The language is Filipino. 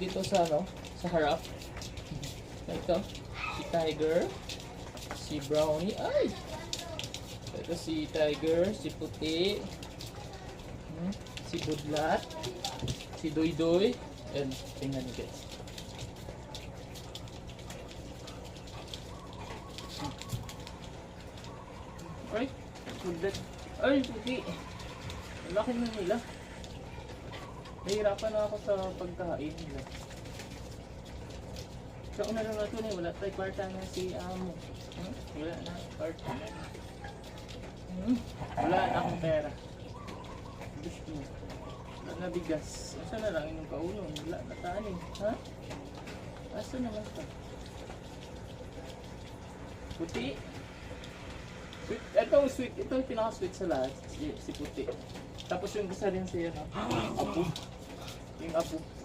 dito sa ano, sa harap. Ito, si Tiger, si Brownie, ay! Ito si Tiger, si Puti, si Budlat, si Doy Doy, and tingnan niyo guys. Ay, Budlat, ay Puti, laki na nila. Nahihirapan na ako sa pagkain nila. Sa una lang natin eh, wala tayo kwarta na si Amo. Wala na, kwarta na. Wala na akong pera. Gusto mo. Wala na bigas. Asa na lang inyong kaunon? Wala na taanin. Ha? Asa naman ito? Puti. Sweet. Ito sweet. Ito yung pinaka-sweet sa lahat. Si Puti. Tapos yung isa rin siya, no? Apo. Yung apo.